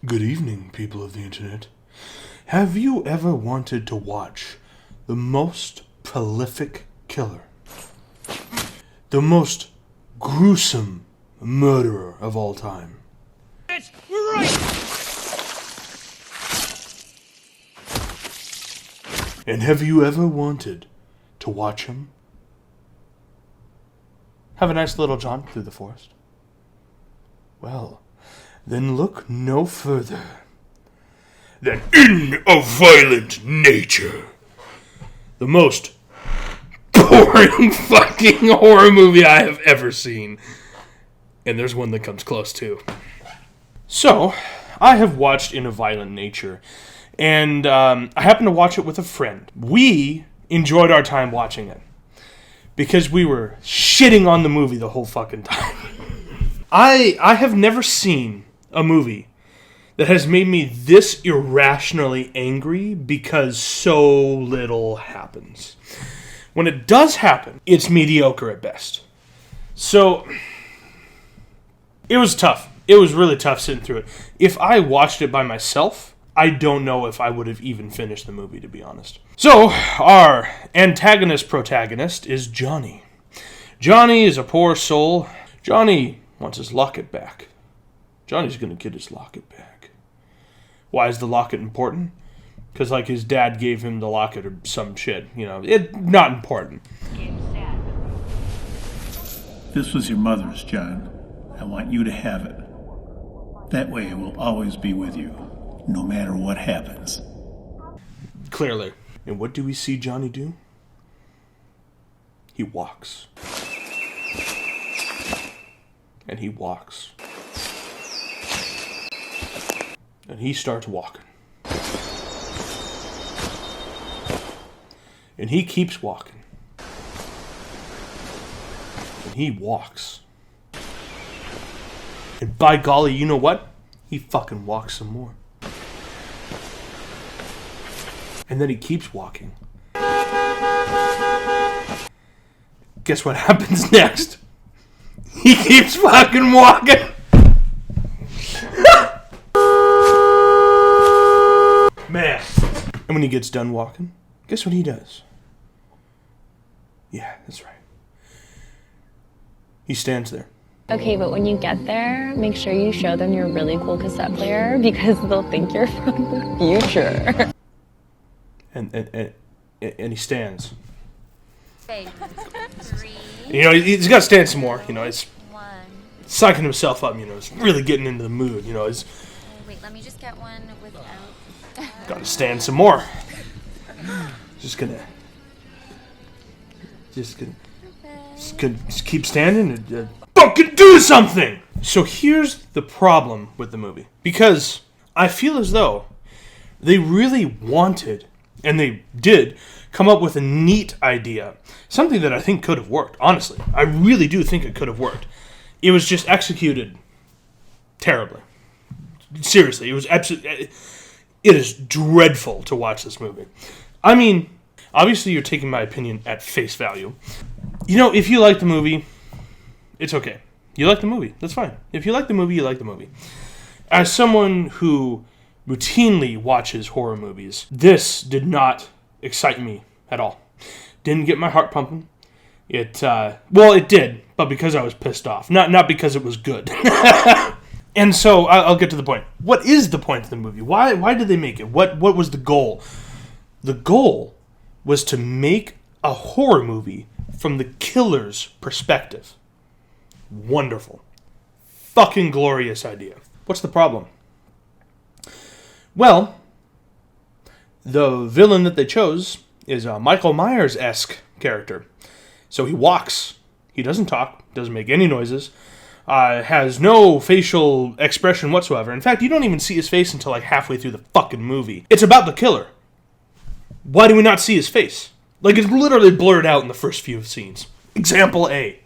Good evening, people of the internet. Have you ever wanted to watch the most prolific killer? The most gruesome murderer of all time? That's right! And have you ever wanted to watch him have a nice little jaunt through the forest? Well, then look no further than In a Violent Nature. The most boring fucking horror movie I have ever seen. And there's one that comes close too. So, I have watched In a Violent Nature. And I happened to watch it with a friend. We enjoyed our time watching it. Because we were shitting on the movie the whole fucking time. I have never seen a movie that has made me this irrationally angry because so little happens. When it does happen, it's mediocre at best. So, it was tough. It was really tough sitting through it. If I watched it by myself, I don't know if I would have even finished the movie, to be honest. So, our antagonist-protagonist is Johnny. Johnny is a poor soul. Johnny wants his locket back. Johnny's gonna get his locket back. Why is the locket important? Because, like, his dad gave him the locket or some shit. You know, not important. This was your mother's, John. I want you to have it. That way it will always be with you, no matter what happens. Clearly. And what do we see Johnny do? He walks. And he walks. And he starts walking. And he keeps walking. And he walks. And by golly, you know what? He fucking walks some more. And then he keeps walking. Guess what happens next? He keeps fucking walking. Man. And when he gets done walking, guess what he does? Yeah, that's right. He stands there. Okay, but when you get there, make sure you show them your really cool cassette player because they'll think you're from the future. And he stands. Okay. 3. You know, he's got to stand some more. You know, he's 1. psyching himself up. You know, he's really getting into the mood. You know, he's Wait, let me just get one without. got to stand some more. Just gonna keep standing and fucking do something. So here's the problem with the movie, because I feel as though they really wanted, and they did, come up with a neat idea. Something that I think could have worked, honestly. I really do think it could have worked. It was just executed terribly. Seriously, it was absolutely... It is dreadful to watch this movie. I mean, obviously you're taking my opinion at face value. You know, if you like the movie, it's okay. You like the movie, that's fine. If you like the movie, you like the movie. As someone who routinely watches horror movies, this did not excite me at all. Didn't get my heart pumping. It did, but because I was pissed off. Not because it was good. And so, I'll get to the point. What is the point of the movie? Why did they make it? What was the goal? The goal was to make a horror movie from the killer's perspective. Wonderful. Fucking glorious idea. What's the problem? Well, the villain that they chose is a Michael Myers-esque character. So he walks. He doesn't talk. Doesn't make any noises. Has no facial expression whatsoever. In fact, you don't even see his face until like halfway through the fucking movie. It's about the killer. Why do we not see his face? Like, it's literally blurred out in the first few scenes. Example A.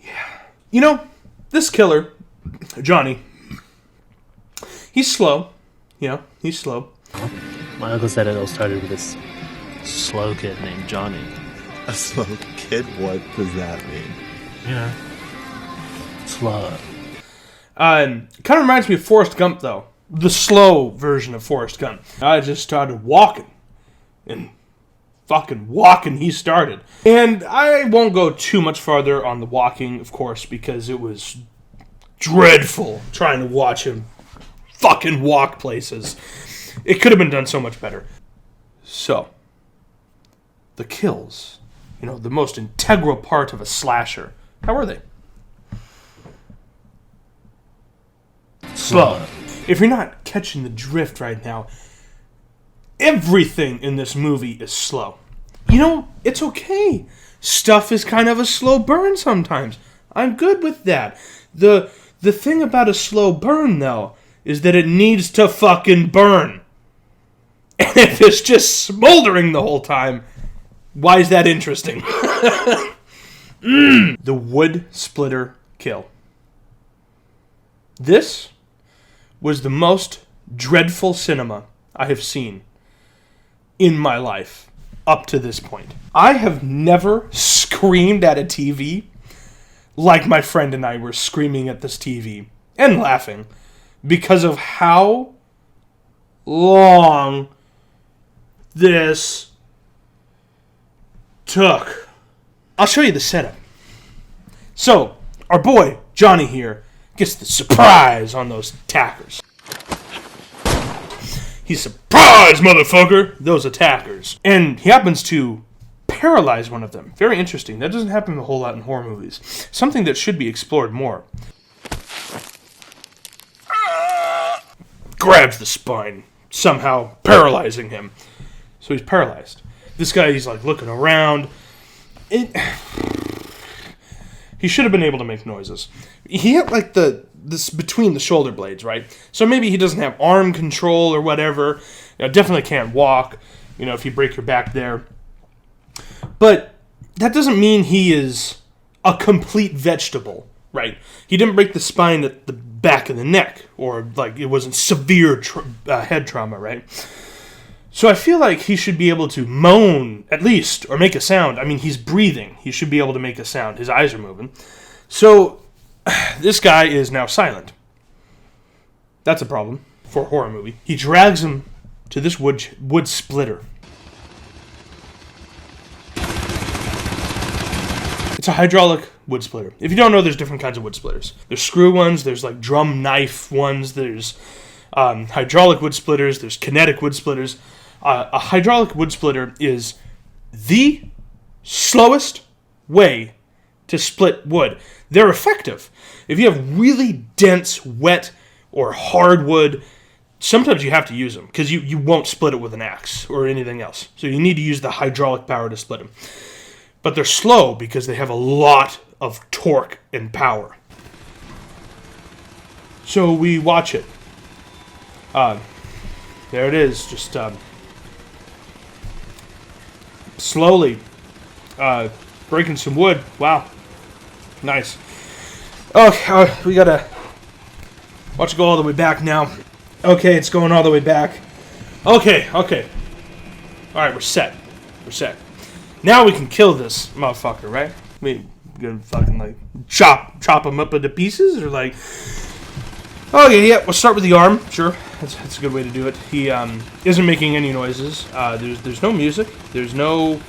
Yeah. You know, this killer, Johnny, he's slow. Yeah, he's slow. My uncle said it all started with this slow kid named Johnny. A slow kid? What does that mean? Slow. Kind of reminds me of Forrest Gump, though. The slow version of Forrest Gump. I just started walking. And fucking walking he started. And I won't go too much farther on the walking, of course, because it was dreadful trying to watch him fucking walk places. It could have been done so much better. So, the kills. You know, the most integral part of a slasher. How are they? Slow. If you're not catching the drift right now, everything in this movie is slow. You know, it's okay. Stuff is kind of a slow burn sometimes. I'm good with that. The thing about a slow burn, though, is that it needs to fucking burn. And if it's just smoldering the whole time, why is that interesting? The wood splitter kill. This was the most dreadful cinema I have seen in my life up to this point. I have never screamed at a TV like my friend and I were screaming at this TV and laughing because of how long this took. I'll show you the setup. So, our boy, Johnny here, gets the surprise on those attackers. He's surprised, motherfucker! Those attackers. And he happens to paralyze one of them. Very interesting. That doesn't happen a whole lot in horror movies. Something that should be explored more. Grabs the spine, somehow paralyzing him. So he's paralyzed. This guy, he's like looking around. He should have been able to make noises. He had like this between the shoulder blades, right? So maybe he doesn't have arm control or whatever. You know, definitely can't walk, you know, if you break your back there. But that doesn't mean he is a complete vegetable, right? He didn't break the spine at the back of the neck, or like it wasn't severe head trauma, right? So I feel like he should be able to moan, at least, or make a sound. I mean, he's breathing. He should be able to make a sound. His eyes are moving. So, this guy is now silent. That's a problem for a horror movie. He drags him to this wood splitter. It's a hydraulic wood splitter. If you don't know, there's different kinds of wood splitters. There's screw ones, there's like drum knife ones, there's hydraulic wood splitters, there's kinetic wood splitters. A hydraulic wood splitter is the slowest way to split wood. They're effective. If you have really dense, wet, or hard wood, sometimes you have to use them because you won't split it with an axe or anything else. So you need to use the hydraulic power to split them. But they're slow because they have a lot of torque and power. So we watch it. There it is, just slowly breaking some wood. Wow. Nice. Okay, we gotta watch it go all the way back now. Okay, it's going all the way back. Okay. Alright, we're set. Now we can kill this motherfucker, right? We gonna fucking like chop him up into pieces, or like... Okay, yeah, we'll start with the arm. Sure, that's a good way to do it. He isn't making any noises. There's no music. There's no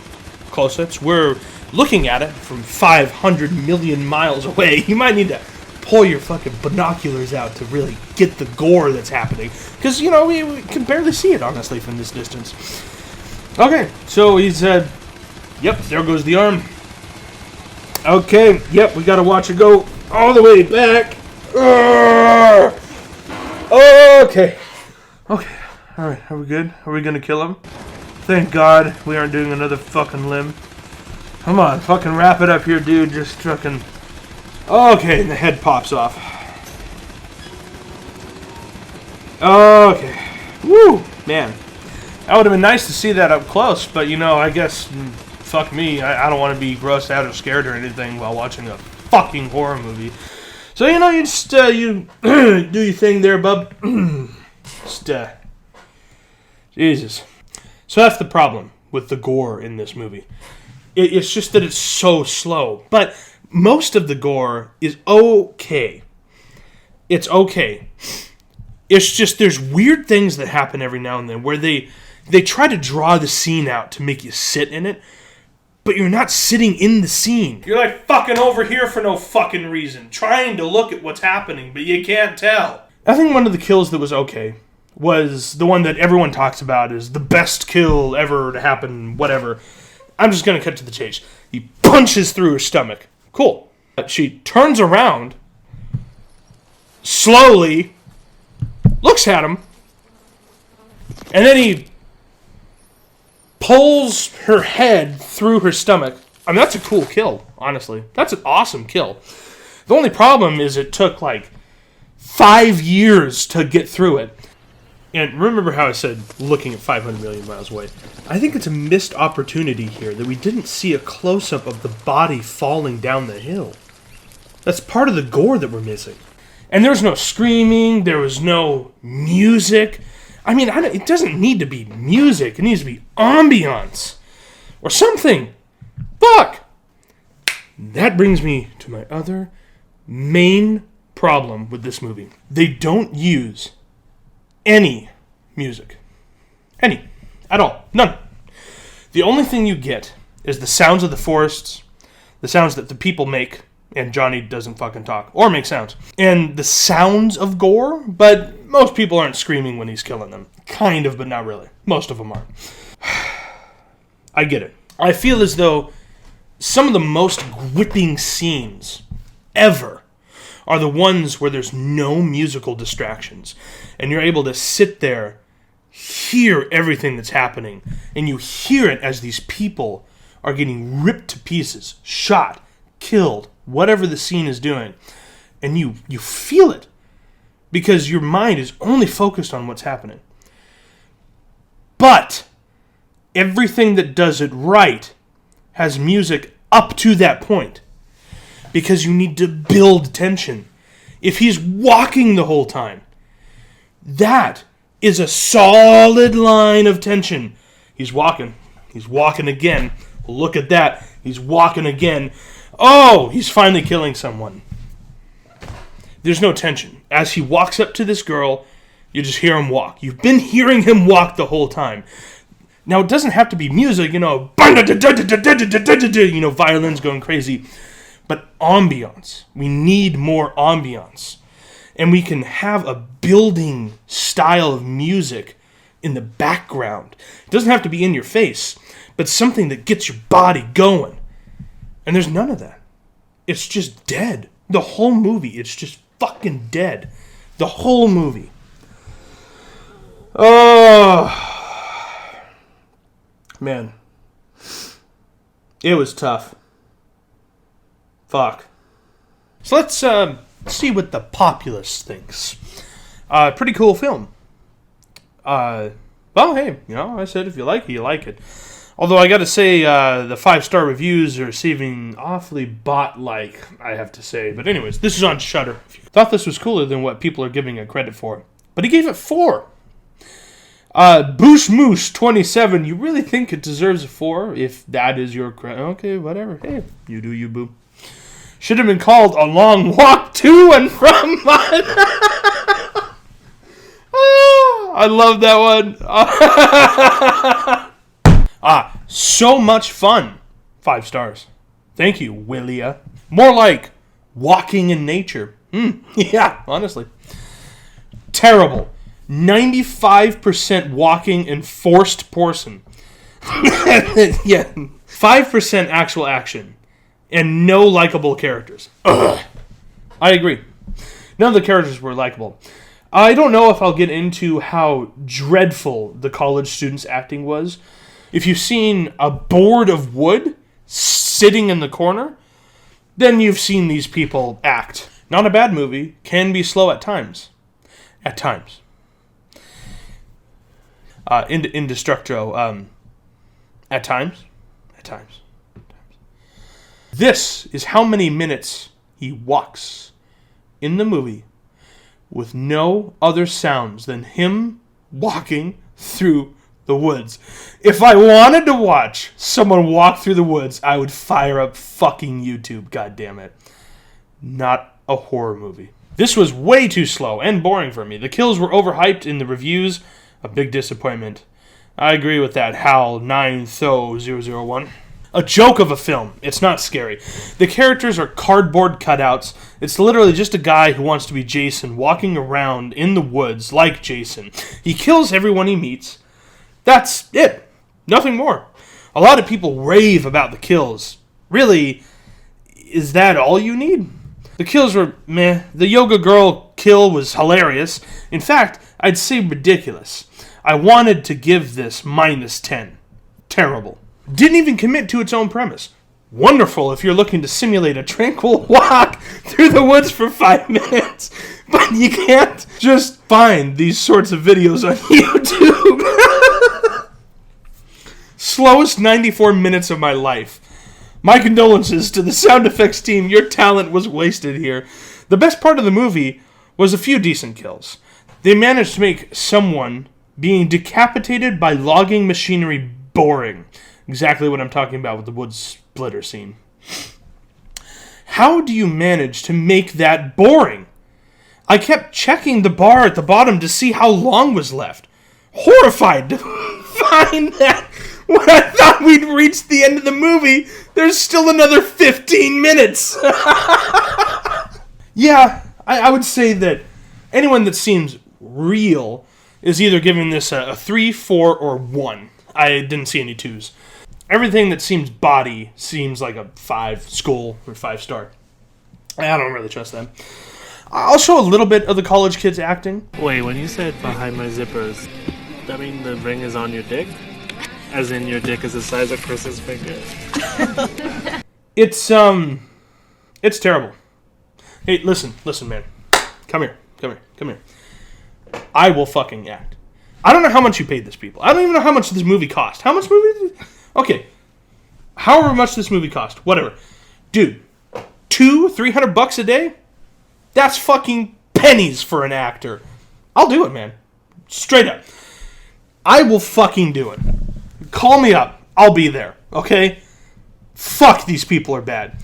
close-ups. We're looking at it from 500 million miles away. You might need to pull your fucking binoculars out to really get the gore that's happening. Because, you know, we can barely see it, honestly, from this distance. Okay, so he's, yep, there goes the arm. Okay, yep, we gotta watch it go all the way back. Okay. Alright, are we good? Are we gonna kill him? Thank God we aren't doing another fucking limb. Come on, fucking wrap it up here, dude. Just fucking... Okay, and the head pops off. Okay. Woo! Man. That would have been nice to see that up close, but, you know, I guess... Fuck me. I don't want to be grossed out or scared or anything while watching a fucking horror movie. So, you know, you just, you do your thing there, bub. Just, Jesus. So that's the problem with the gore in this movie. It's just that it's so slow. But most of the gore is okay. It's okay. It's just there's weird things that happen every now and then where they try to draw the scene out to make you sit in it, but you're not sitting in the scene. You're like fucking over here for no fucking reason, trying to look at what's happening, but you can't tell. I think one of the kills that was okay was the one that everyone talks about as the best kill ever to happen, whatever. I'm just going to cut to the chase. He punches through her stomach. Cool. She turns around, slowly, looks at him, and then he pulls her head through her stomach. I mean, that's a cool kill, honestly. That's an awesome kill. The only problem is it took like 5 years to get through it. And remember how I said looking at 500 million miles away? I think it's a missed opportunity here that we didn't see a close-up of the body falling down the hill. That's part of the gore that we're missing. And there was no screaming, there was no music. I mean, it doesn't need to be music, it needs to be ambiance. Or something. Fuck! That brings me to my other main problem with this movie. They don't use any music. Any. At all. None. The only thing you get is the sounds of the forests, the sounds that the people make, and Johnny doesn't fucking talk or make sounds, and the sounds of gore, but most people aren't screaming when he's killing them. Kind of, but not really. Most of them aren't. I get it. I feel as though some of the most gripping scenes ever are the ones where there's no musical distractions. And you're able to sit there, hear everything that's happening, and you hear it as these people are getting ripped to pieces, shot, killed, whatever the scene is doing. And you feel it, because your mind is only focused on what's happening. But everything that does it right has music up to that point. Because you need to build tension. If he's walking the whole time, that is a solid line of tension. He's walking. He's walking again. Look at that. He's walking again. Oh, he's finally killing someone. There's no tension. As he walks up to this girl, you just hear him walk. You've been hearing him walk the whole time. Now, it doesn't have to be music, violins going crazy. But ambiance. We need more ambiance. And we can have a building style of music in the background. It doesn't have to be in your face, but something that gets your body going. And there's none of that. It's just dead. The whole movie, it's just fucking dead. The whole movie. Oh, man. It was tough. Fuck. So let's see what the populace thinks. Pretty cool film. Well, hey, I said if you like it, you like it. Although I gotta say, the 5-star reviews are receiving awfully bot-like, I have to say. But anyways, this is on Shudder. Thought this was cooler than what people are giving it credit for. But he gave it 4. Boosh Moose 27, you really think it deserves a 4? If that is your credit, okay, whatever. Hey, you do you, boo. Should have been called A Long Walk to and From Mine. I love that one. So much fun. 5 stars. Thank you, Willia. More like walking in nature. Yeah, honestly. Terrible. 95% walking and forced portion. Yeah. 5% actual action. And no likable characters. Ugh. I agree. None of the characters were likable. I don't know if I'll get into how dreadful the college students' acting was. If you've seen a board of wood sitting in the corner, then you've seen these people act. Not a bad movie. Can be slow at times. At times. Indestructo. At times. At times. This is how many minutes he walks in the movie with no other sounds than him walking through the woods. If I wanted to watch someone walk through the woods, I would fire up fucking YouTube, goddammit. Not a horror movie. This was way too slow and boring for me. The kills were overhyped in the reviews. A big disappointment. I agree with that, Hal9Tho001. A joke of a film. It's not scary. The characters are cardboard cutouts. It's literally just a guy who wants to be Jason walking around in the woods like Jason. He kills everyone he meets. That's it. Nothing more. A lot of people rave about the kills. Really, is that all you need? The kills were meh. The yoga girl kill was hilarious. In fact, I'd say ridiculous. I wanted to give this -10. Terrible. Didn't even commit to its own premise. Wonderful if you're looking to simulate a tranquil walk through the woods for 5 minutes. But you can't just find these sorts of videos on YouTube. Slowest 94 minutes of my life. My condolences to the sound effects team. Your talent was wasted here. The best part of the movie was a few decent kills. They managed to make someone being decapitated by logging machinery boring. Exactly what I'm talking about with the wood splitter scene. How do you manage to make that boring? I kept checking the bar at the bottom to see how long was left. Horrified to find that when I thought we'd reached the end of the movie, there's still another 15 minutes. Yeah, I would say that anyone that seems real is either giving this a 3, 4, or 1. I didn't see any 2s. Everything that seems body seems like a 5 skull or 5-star. I don't really trust them. I'll show a little bit of the college kids acting. Wait, when you said behind my zippers, that mean the ring is on your dick? As in your dick is the size of Chris's finger? It's terrible. Hey, listen, man. Come here. I will fucking act. I don't know how much you paid this people. I don't even know how much this movie cost. How much movie? Okay. However much this movie cost. Whatever. Dude, $200-$300 a day? That's fucking pennies for an actor. I'll do it, man. Straight up. I will fucking do it. Call me up. I'll be there. Okay? Fuck, these people are bad.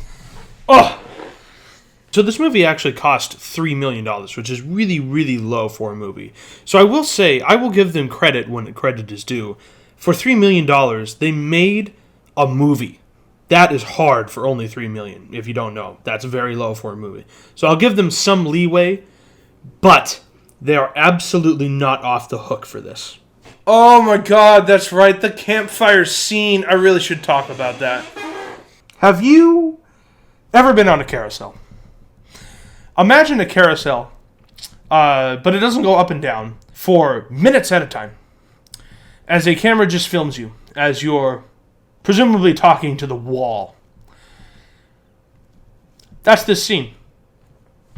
Ugh. So this movie actually cost $3 million, which is really, really low for a movie. So I will say, I will give them credit when credit is due. For $3 million, they made a movie. That is hard for only $3 million, if you don't know. That's very low for a movie. So I'll give them some leeway, but they are absolutely not off the hook for this. Oh my god, that's right, the campfire scene. I really should talk about that. Have you ever been on a carousel? Imagine a carousel, but it doesn't go up and down for minutes at a time. As a camera just films you, as you're presumably talking to the wall. That's this scene.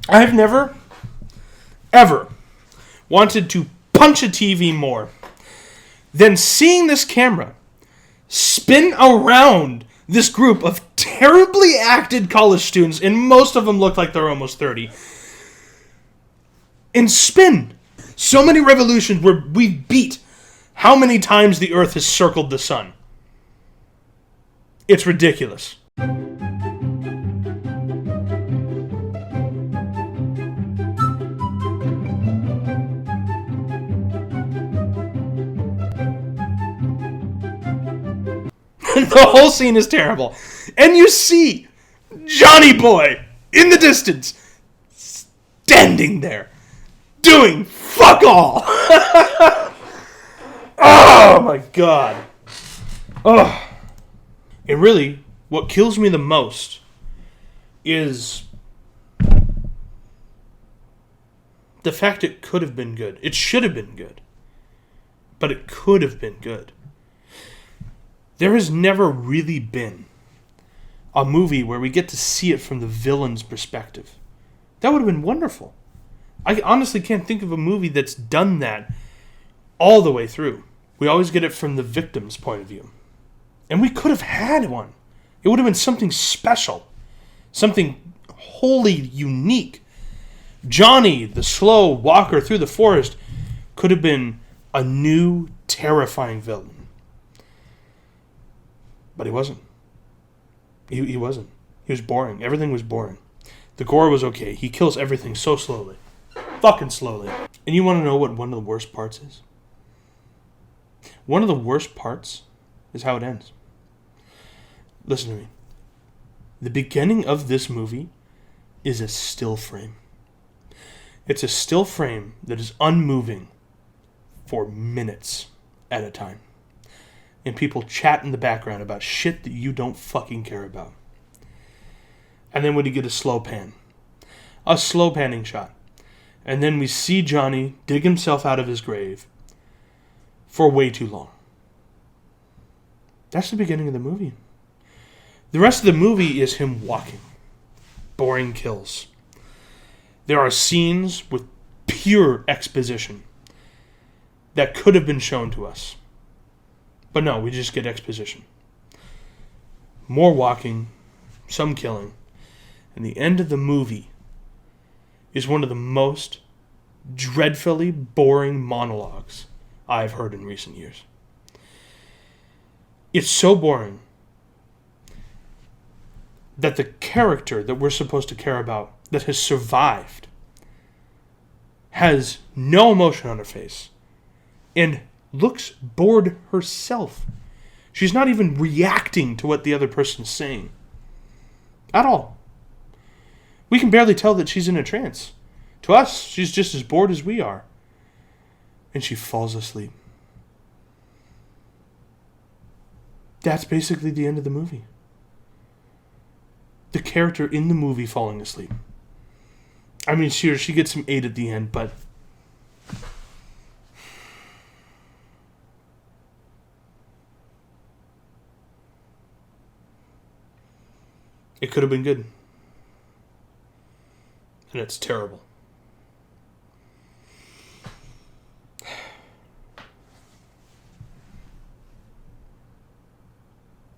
I have never, ever wanted to punch a TV more than seeing this camera spin around this group of terribly acted college students, and most of them look like they're almost 30, and spin so many revolutions where we beat how many times the Earth has circled the sun. It's ridiculous. The whole scene is terrible. And you see Johnny Boy in the distance standing there doing fuck all. Oh my god. Oh. And really, what kills me the most is the fact it could have been good. It should have been good. But it could have been good. There has never really been a movie where we get to see it from the villain's perspective. That would have been wonderful. I honestly can't think of a movie that's done that all the way through. We always get it from the victim's point of view. And we could have had one. It would have been something special. Something wholly unique. Johnny, the slow walker through the forest, could have been a new, terrifying villain. But he wasn't. He wasn't. He was boring. Everything was boring. The gore was okay. He kills everything so slowly. Fucking slowly. And you want to know what one of the worst parts is? One of the worst parts is how it ends. Listen to me. The beginning of this movie is a still frame. It's a still frame that is unmoving for minutes at a time. And people chat in the background about shit that you don't fucking care about. And then when you get a slow panning shot, and then we see Johnny dig himself out of his grave for way too long. That's the beginning of the movie. The rest of the movie is him walking. Boring kills. There are scenes with pure exposition that could have been shown to us. But no, we just get exposition. More walking, some killing. And the end of the movie is one of the most dreadfully boring monologues I've heard in recent years. It's so boring that the character that we're supposed to care about, that has survived, has no emotion on her face and looks bored herself. She's not even reacting to what the other person's saying. At all. We can barely tell that she's in a trance. To us, she's just as bored as we are. And she falls asleep. That's basically the end of the movie. The character in the movie falling asleep. I mean, sure, she gets some aid at the end, but it could have been good. And it's terrible.